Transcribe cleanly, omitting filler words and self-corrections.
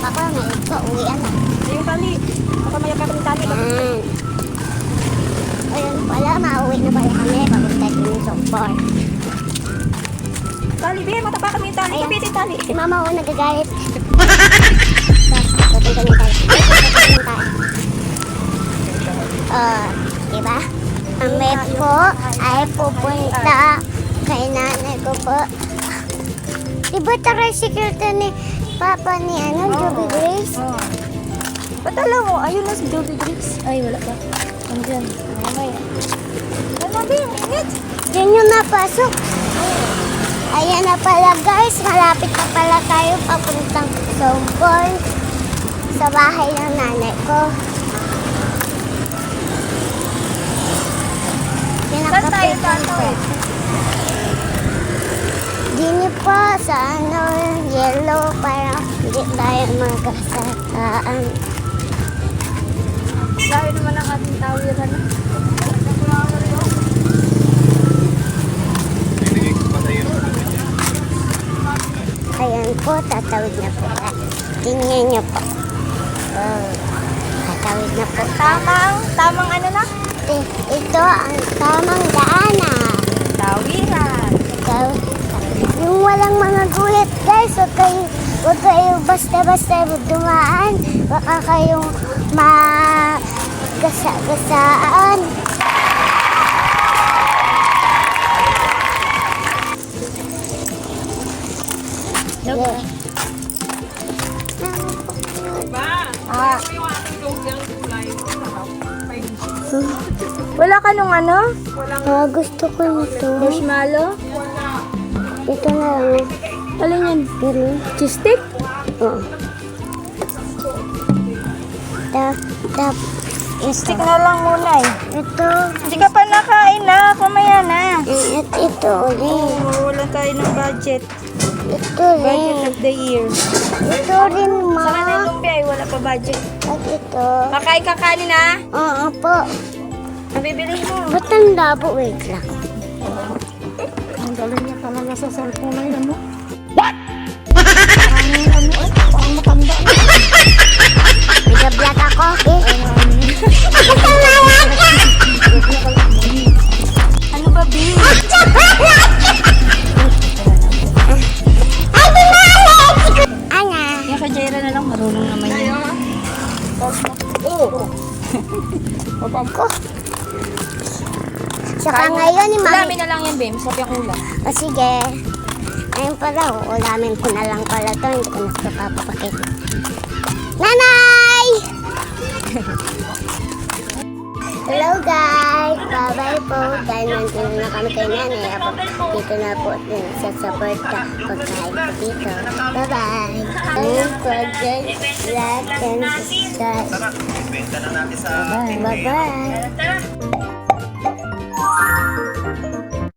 ako, ngayon ko, uwian na. Yung tali. Baka mayak ka ng tali. Yan. Ayun pala, mauwi na pala kami. Papunta din yung sopor. Tali, be. Matapakan mo yung tali. Ayan. Kapit yung tali. Si mama ko nagagalit. Papunta niyo tayo. Diba? Kami po ay pupunta kay nanay ko po. Diba tricycle to ni Papa ni Joby Grace? Oo. Ba't alam mo? Ayun na si Joby Grace. Ay, wala pa. Andyan. Mamaya. Ano ba yung init? Yan yung napasok. Ayan na pala guys, malapit na pala tayo papuntang Sombon sa bahay ng nanay ko. Saan tayo tatawid? Dini po sa yellow para hindi tayo magkasaan. Dahil naman ang ating tawiran. Ayan po, tatawid na po. Tingnan niyo po. Oh, tatawid na po. Tamang ano na? Ito ang tamang daanan. Tawiran. Yung walang mga guhit guys, huwag kayo basta-basta dumaan. Baka kayong magasa-gasaan. Diba? Wala ka nung ano? Gusto ko nito. Marshmallow? Ito na lang. Alin yan? Pero, Cheese stick? oo. Tap. Stick na lang muna eh. Ito. Hindi ka pa nakain na. Kumaya na. Ito rin. Wala tayo ng budget. Ito Budget rin. of the year. Ito rin, ma. Sa kanil lumpia ay wala pa budget. At ito. Makain ka kanin ha? Oo po. Nabibili mo. Ba't ang labo? Wait lang. Ang galing niya talaga sa cellphone na yun, no? Parang matanda. Nag-vlog ako. Ano ba, B? Ana. Yung sa Jaira na lang, marunong naman yun. Oo. Ko. Saka ngayon ni Mami. Ulamin na lang yan, Bim. Sabi ang ulam. O sige. Ayun pala, ulamin ko na lang pala to. Hindi ko na ito papapakita. Nanay! Hello guys! Bye-bye po. Dahil nandito na kami kay nanay. Dito na po din sa support ka pagkain ko dito. Bye-bye! Don't forget like and subscribe. Bye-bye! Bye-bye!